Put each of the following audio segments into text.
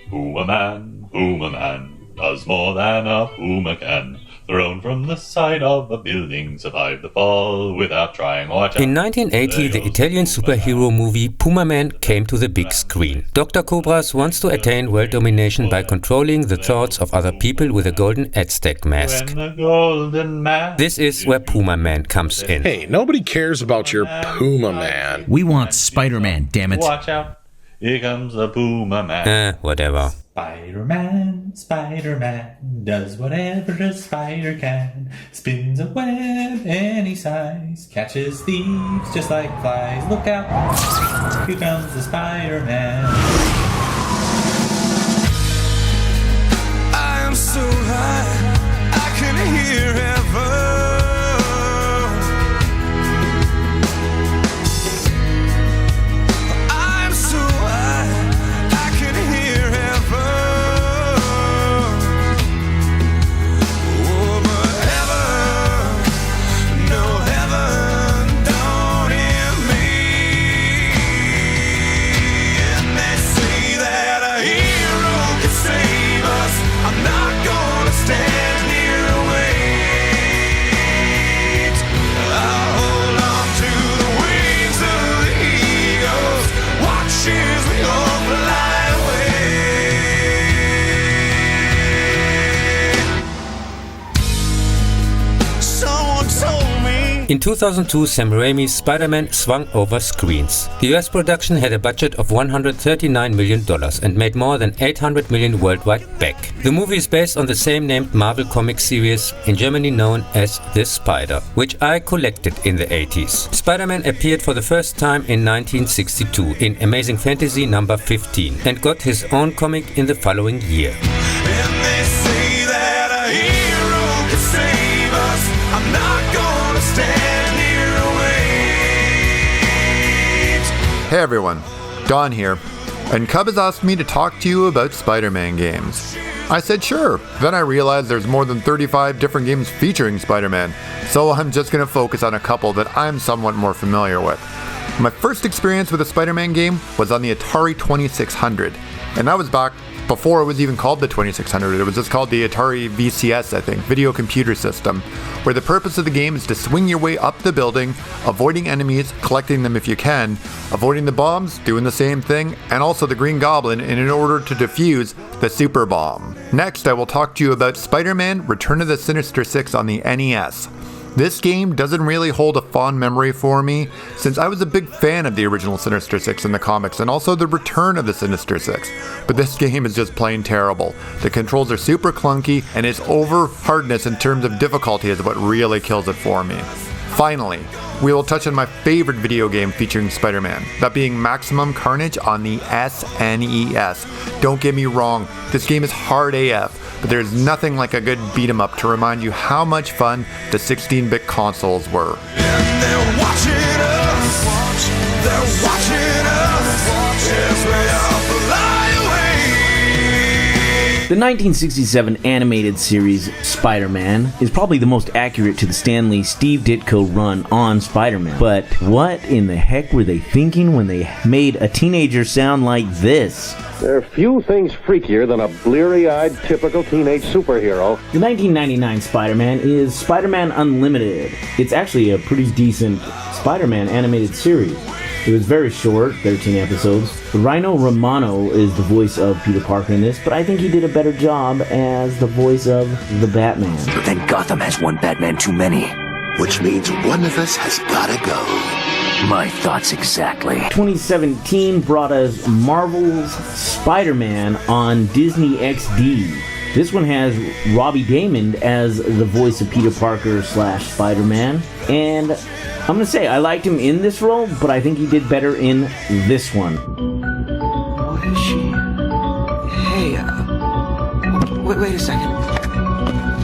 Puma-man, does more than a puma can. Thrown from the side of a building, survived the fall without trying. Watch out. In 1980, the Italian superhero movie Puma-Man came to the big screen. Dr. Cobras wants to attain world domination by controlling the thoughts of other people with a golden Aztec mask. This is where Puma-Man comes in. Hey, nobody cares about your Puma-Man. We want Spider-Man, damn it. Watch out, here comes the Puma-Man. Whatever. Spider-Man does whatever a spider can. Spins a web any size, catches thieves just like flies. Look out, here comes the Spider-Man. I am so high, I can hear heaven. In 2002, Sam Raimi's Spider-Man swung over screens. The US production had a budget of $139 million and made more than $800 million worldwide back. The movie is based on the same named Marvel comic series, in Germany known as The Spider, which I collected in the 80s. Spider-Man appeared for the first time in 1962 in Amazing Fantasy number 15 and got his own comic in the following year. And they say that a hero can save us. I'm not gonna stand here and wait. Hey everyone, Don here, and Cub has asked me to talk to you about Spider-Man games. I said sure, then I realized there's more than 35 different games featuring Spider-Man, so I'm just going to focus on a couple that I'm somewhat more familiar with. My first experience with a Spider-Man game was on the Atari 2600, and that was back before it was even called the 2600. It was just called the Atari VCS, I think, Video Computer System, where the purpose of the game is to swing your way up the building, avoiding enemies, collecting them if you can, avoiding the bombs, doing the same thing, and also the Green Goblin in order to defuse the Super Bomb. Next, I will talk to you about Spider-Man Return of the Sinister Six on the NES. This game doesn't really hold a fond memory for me, since I was a big fan of the original Sinister Six in the comics and also the Return of the Sinister Six, but this game is just plain terrible. The controls are super clunky, and its over hardness in terms of difficulty is what really kills it for me. Finally, we will touch on my favorite video game featuring Spider-Man, that being Maximum Carnage on the SNES. Don't get me wrong, this game is hard AF, but there's nothing like a good beat-em-up to remind you how much fun the 16-bit consoles were. And they're watching us. They're watching us. Yes, we all fly away. The 1967 animated series Spider-Man is probably the most accurate to the Stan Lee Steve Ditko run on Spider-Man. But what in the heck were they thinking when they made a teenager sound like this? There are few things freakier than a bleary-eyed, typical teenage superhero. The 1999 Spider-Man is Spider-Man Unlimited. It's actually a pretty decent Spider-Man animated series. It was very short, 13 episodes. Rhino Romano is the voice of Peter Parker in this, but I think he did a better job as the voice of the Batman. Then Gotham has one Batman too many. Which means one of us has gotta go. My thoughts exactly. 2017 brought us Marvel's Spider-Man on Disney XD. This one has Robbie Daymond as the voice of Peter Parker / Spider-Man. And I'm going to say, I liked him in this role, but I think he did better in this one. What is she? Hey, wait a second.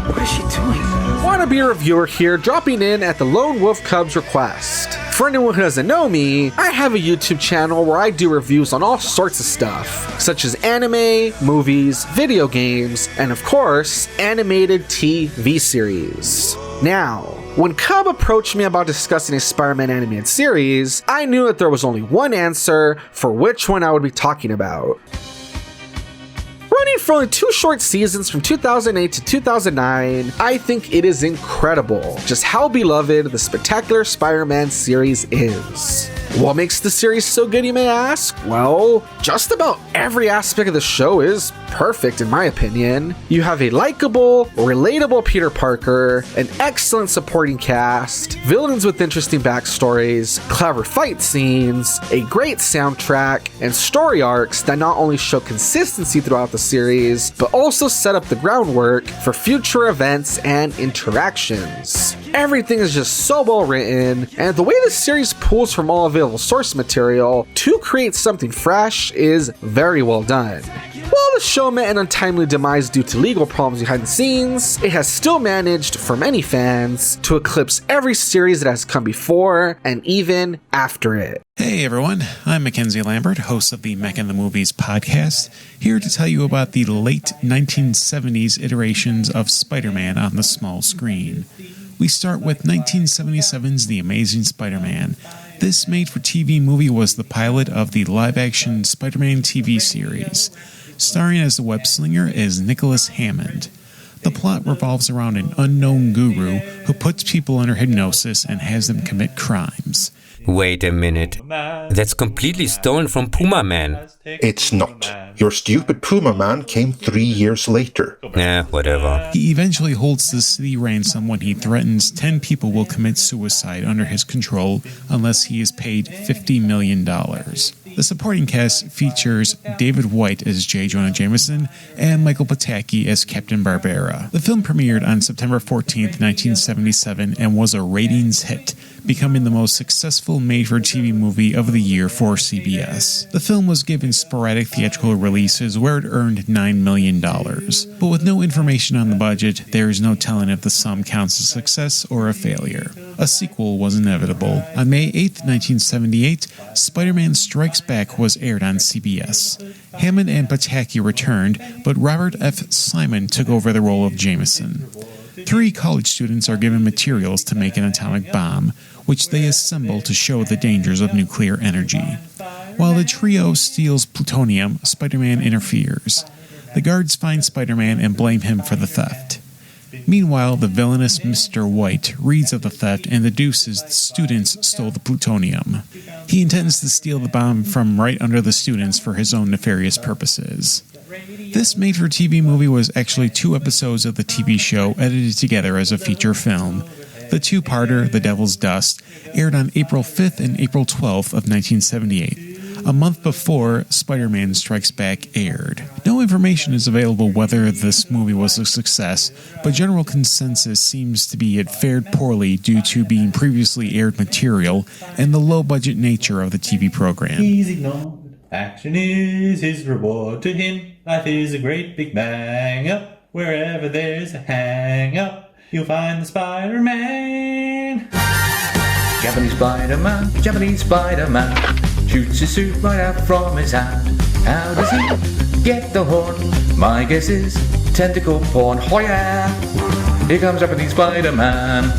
What is she doing? Wannabe reviewer here, dropping in at the Lone Wolf Cub's request. For anyone who doesn't know me, I have a YouTube channel where I do reviews on all sorts of stuff, such as anime, movies, video games, and of course, animated TV series. Now, when Cub approached me about discussing a Spider-Man animated series, I knew that there was only one answer for which one I would be talking about. Running for only 2 short seasons from 2008 to 2009, I think it is incredible just how beloved the spectacular Spider-Man series is. What makes the series so good, you may ask? Well, just about every aspect of the show is perfect in my opinion. You have a likable, relatable Peter Parker, an excellent supporting cast, villains with interesting backstories, clever fight scenes, a great soundtrack, and story arcs that not only show consistency throughout the series, but also set up the groundwork for future events and interactions. Everything is just so well written, and the way the series pulls from all available source material to create something fresh is very well done. While the show met an untimely demise due to legal problems behind the scenes, it has still managed, for many fans, to eclipse every series that has come before and even after it. Hey everyone, I'm Mackenzie Lambert, host of the Mech and the Movies podcast, here to tell you about the late 1970s iterations of Spider-Man on the small screen. We start with 1977's The Amazing Spider-Man. This made-for-TV movie was the pilot of the live-action Spider-Man TV series. Starring as the web-slinger is Nicholas Hammond. The plot revolves around an unknown guru who puts people under hypnosis and has them commit crimes. Wait a minute. That's completely stolen from puma-man. It's not. Your stupid puma-man came 3 years later. Whatever. He eventually holds the city ransom when he threatens 10 people will commit suicide under his control unless he is paid $50 million. The supporting cast features David White as J. Jonah Jameson and Michael Pataki as Captain Barbera. The film premiered on September 14th, 1977 and was a ratings hit, becoming the most successful made-for-TV movie of the year for CBS. The film was given sporadic theatrical releases where it earned $9 million. But with no information on the budget, there is no telling if the sum counts as success or a failure. A sequel was inevitable. On May 8th, 1978, Spider-Man Strikes Back was aired on CBS. Hammond and Pataki returned, but Robert F. Simon took over the role of Jameson. 3 college students are given materials to make an atomic bomb, which they assemble to show the dangers of nuclear energy. While the trio steals plutonium, Spider-Man interferes. The guards find Spider-Man and blame him for the theft. Meanwhile, the villainous Mr. White reads of the theft and deduces the students stole the plutonium. He intends to steal the bomb from right under the students for his own nefarious purposes. This made-for-TV movie was actually 2 episodes of the TV show edited together as a feature film. The 2-parter, The Devil's Dust, aired on April 5th and April 12th of 1978, a month before Spider-Man Strikes Back aired. No information is available whether this movie was a success, but general consensus seems to be it fared poorly due to being previously aired material and the low-budget nature of the TV program. He's ignored. Action is his reward to him. Life is a great big bang up. Wherever there's a hang up, you'll find the Spider-Man. Japanese Spider-Man, Japanese Spider-Man, shoots his suit right out from his hand. How does he get the horn? My guess is tentacle porn. Oh yeah! Here comes Japanese Spider-Man.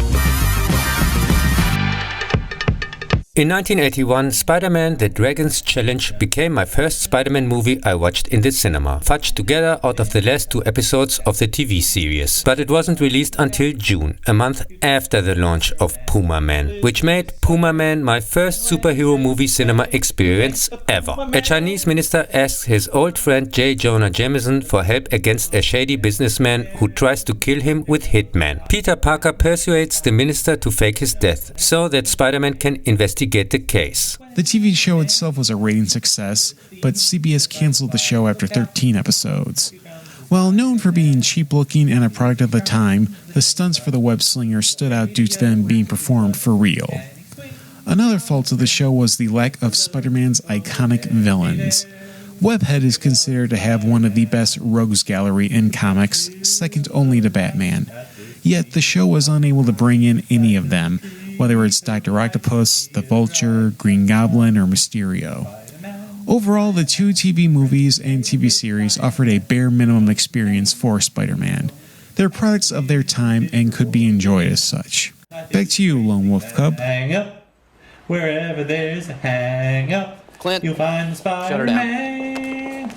In 1981, Spider-Man The Dragon's Challenge became my first Spider-Man movie I watched in the cinema, fudged together out of the last 2 episodes of the TV series. But it wasn't released until June, a month after the launch of Puma-Man, which made Puma-Man my first superhero movie cinema experience ever. A Chinese minister asks his old friend J. Jonah Jameson for help against a shady businessman who tries to kill him with hitman. Peter Parker persuades the minister to fake his death, so that Spider-Man can investigate the case. The TV show itself was a rating success, but CBS canceled the show after 13 episodes. While known for being cheap-looking and a product of the time, the stunts for the web-slinger stood out due to them being performed for real. Another fault of the show was the lack of Spider-Man's iconic villains. Webhead is considered to have one of the best rogues gallery in comics, second only to Batman. Yet the show was unable to bring in any of them, whether it's Dr. Octopus, the Vulture, Green Goblin, or Mysterio. Overall, the 2 TV movies and TV series offered a bare minimum experience for Spider-Man. They're products of their time and could be enjoyed as such. Back to you, Lone Wolf Cub. Hang up. Wherever there's a hang up, Clint, you'll find the Spider-Man.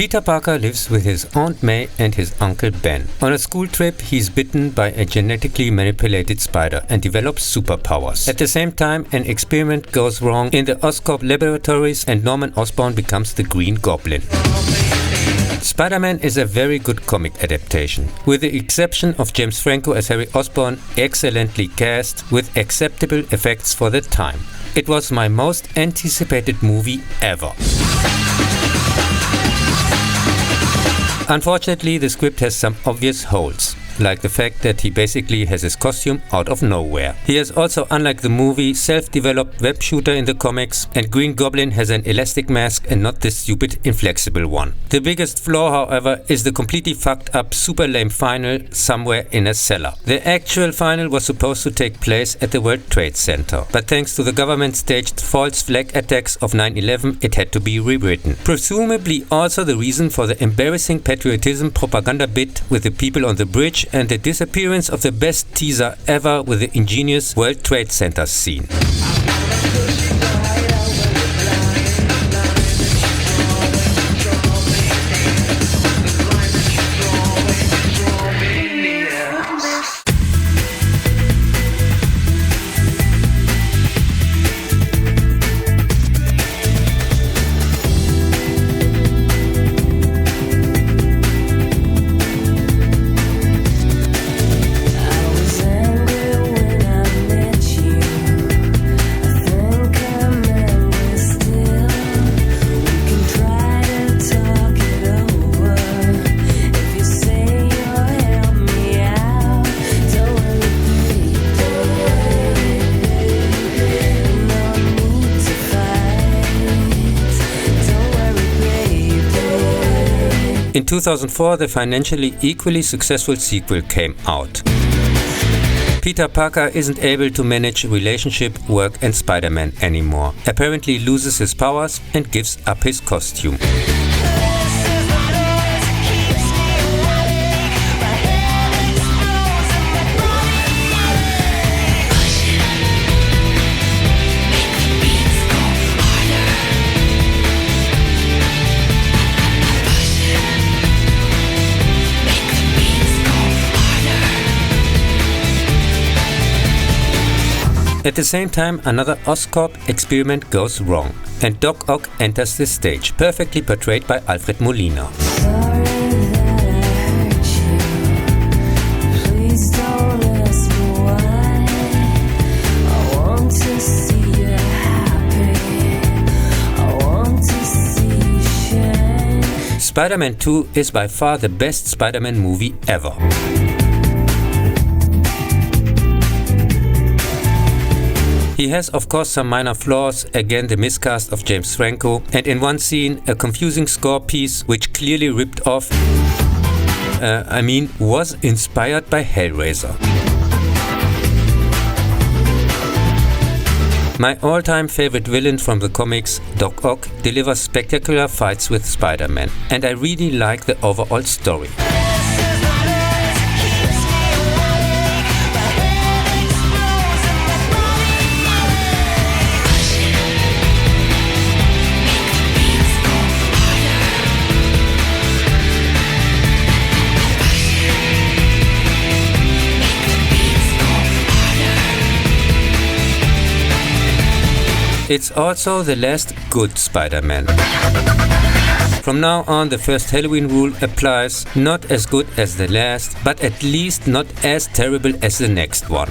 Peter Parker lives with his Aunt May and his Uncle Ben. On a school trip, he's bitten by a genetically manipulated spider and develops superpowers. At the same time, an experiment goes wrong in the Oscorp laboratories and Norman Osborn becomes the Green Goblin. Spider-Man is a very good comic adaptation, with the exception of James Franco as Harry Osborn, excellently cast with acceptable effects for the time. It was my most anticipated movie ever. Unfortunately, the script has some obvious holes, like the fact that he basically has his costume out of nowhere. He has also, unlike the movie, self-developed web shooter in the comics, and Green Goblin has an elastic mask and not this stupid inflexible one. The biggest flaw, however, is the completely fucked up super lame final somewhere in a cellar. The actual final was supposed to take place at the World Trade Center, but thanks to the government-staged false flag attacks of 9/11, it had to be rewritten. Presumably also the reason for the embarrassing patriotism propaganda bit with the people on the bridge and the disappearance of the best teaser ever with the ingenious World Trade Center scene. In 2004, the financially equally successful sequel came out. Peter Parker isn't able to manage relationship, work and Spider-Man anymore, apparently loses his powers and gives up his costume. At the same time, another Oscorp experiment goes wrong, and Doc Ock enters the stage, perfectly portrayed by Alfred Molina. Spider-Man 2 is by far the best Spider-Man movie ever. He has of course some minor flaws, again the miscast of James Franco, and in one scene a confusing score piece which clearly ripped off, was inspired by Hellraiser. My all-time favorite villain from the comics, Doc Ock, delivers spectacular fights with Spider-Man, and I really like the overall story. It's also the last good Spider-Man. From now on, the first Halloween rule applies: not as good as the last, but at least not as terrible as the next one.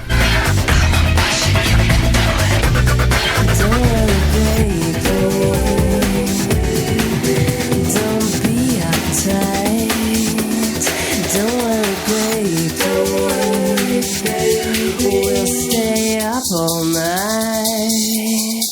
We'll stay up all night.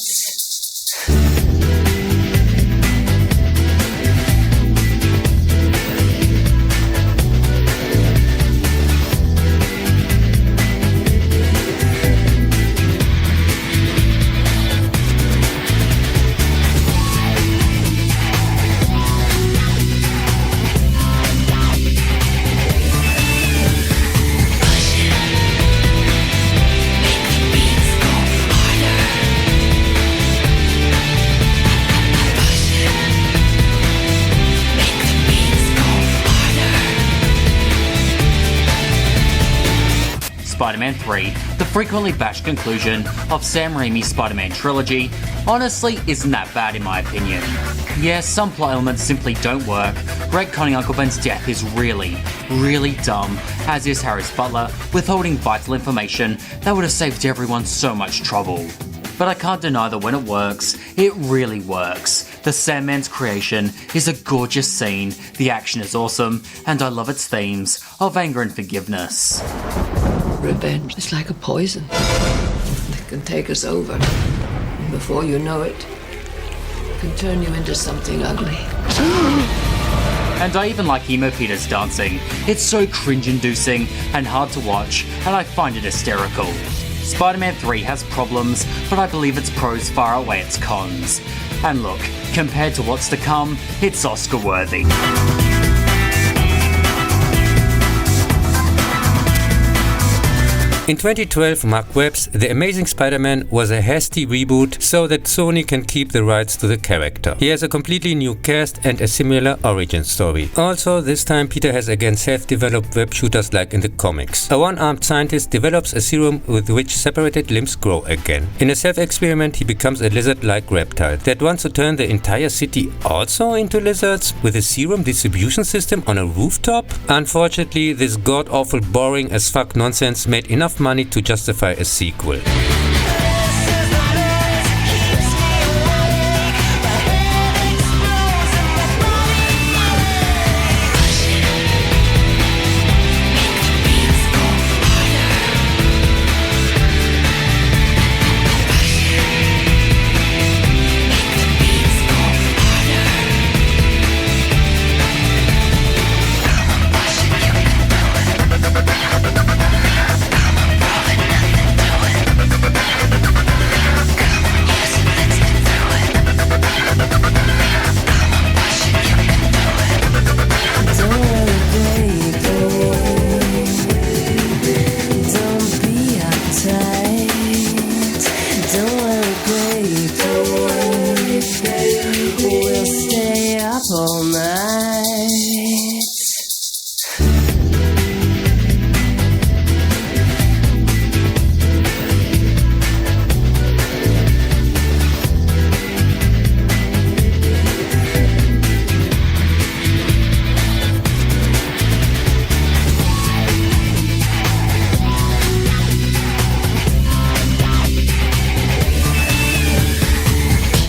Spider-Man 3, the frequently bashed conclusion of Sam Raimi's Spider-Man trilogy, honestly isn't that bad in my opinion. Yes, some plot elements simply don't work. Retconning Uncle Ben's death is really, really dumb, as is Harry's butler withholding vital information that would have saved everyone so much trouble. But I can't deny that when it works, it really works. The Sandman's creation is a gorgeous scene, the action is awesome, and I love its themes of anger and forgiveness. Revenge is like a poison. It can take us over. And before you know it, it can turn you into something ugly. And I even like Emo Peter's dancing. It's so cringe-inducing and hard to watch, and I find it hysterical. Spider-Man 3 has problems, but I believe its pros far outweigh its cons. And look, compared to what's to come, it's Oscar-worthy. In 2012, Mark Webb's The Amazing Spider-Man was a hasty reboot so that Sony can keep the rights to the character. He has a completely new cast and a similar origin story. Also, this time Peter has again self-developed web shooters like in the comics. A one-armed scientist develops a serum with which separated limbs grow again. In a self-experiment, he becomes a lizard-like reptile that wants to turn the entire city also into lizards with a serum distribution system on a rooftop. Unfortunately, this god-awful boring as fuck nonsense made enough money to justify a sequel.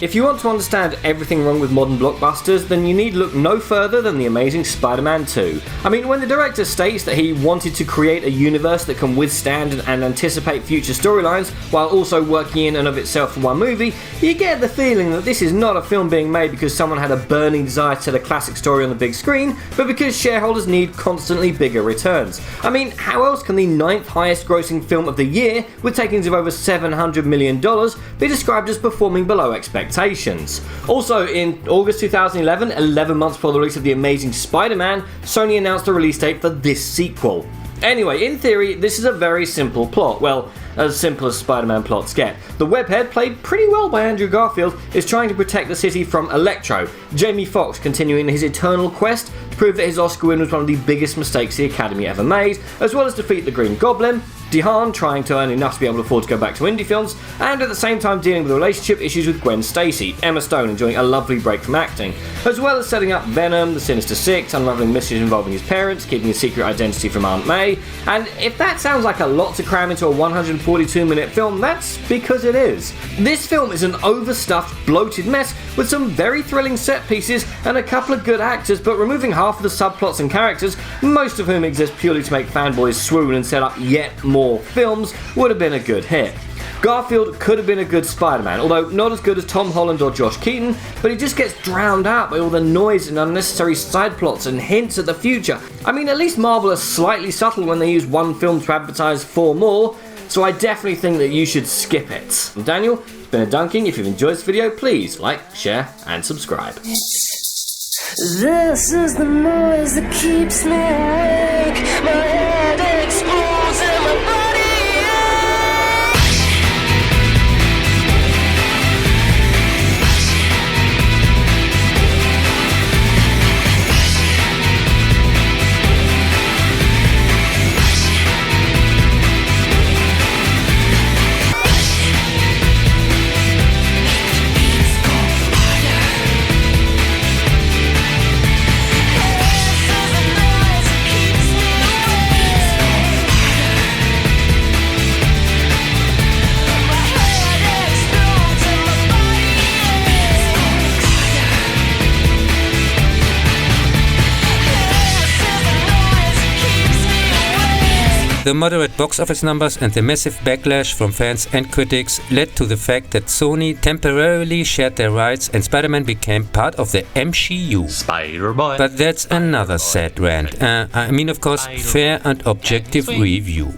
If you want to understand everything wrong with modern blockbusters, then you need look no further than The Amazing Spider-Man 2. I mean, when the director states that he wanted to create a universe that can withstand and anticipate future storylines while also working in and of itself for one movie, you get the feeling that this is not a film being made because someone had a burning desire to tell a classic story on the big screen, but because shareholders need constantly bigger returns. I mean, how else can the 9th highest grossing film of the year, with takings of over $700 million, be described as performing below expectations? Also, in August 2011, 11 months before the release of The Amazing Spider-Man, Sony announced a release date for this sequel. Anyway, in theory, this is a very simple plot. Well, as simple as Spider-Man plots get. The webhead, played pretty well by Andrew Garfield, is trying to protect the city from Electro, Jamie Foxx continuing his eternal quest to prove that his Oscar win was one of the biggest mistakes the Academy ever made, as well as defeat the Green Goblin, Dehan trying to earn enough to be able to afford to go back to indie films, and at the same time dealing with the relationship issues with Gwen Stacy, Emma Stone enjoying a lovely break from acting, as well as setting up Venom, the Sinister Six, unraveling mysteries involving his parents, keeping his secret identity from Aunt May. And if that sounds like a lot to cram into a 142-minute film, that's because it is. This film is an overstuffed, bloated mess with some very thrilling set pieces and a couple of good actors, but removing half of the subplots and characters, most of whom exist purely to make fanboys swoon and set up yet more films, would have been a good hit. Garfield could have been a good Spider-Man, although not as good as Tom Holland or Josh Keaton, but he just gets drowned out by all the noise and unnecessary side plots and hints at the future. I mean, at least Marvel are slightly subtle when they use one film to advertise 4 more, so I definitely think that you should skip it. I'm Daniel, it's been a dunking. If you've enjoyed this video, please like, share, and subscribe. This is the noise that keeps me awake. My head explodes and my body The moderate box office numbers and the massive backlash from fans and critics led to the fact that Sony temporarily shared their rights and Spider-Man became part of the MCU. Spider-Man. But that's another sad rant. I mean, of course, fair and objective review.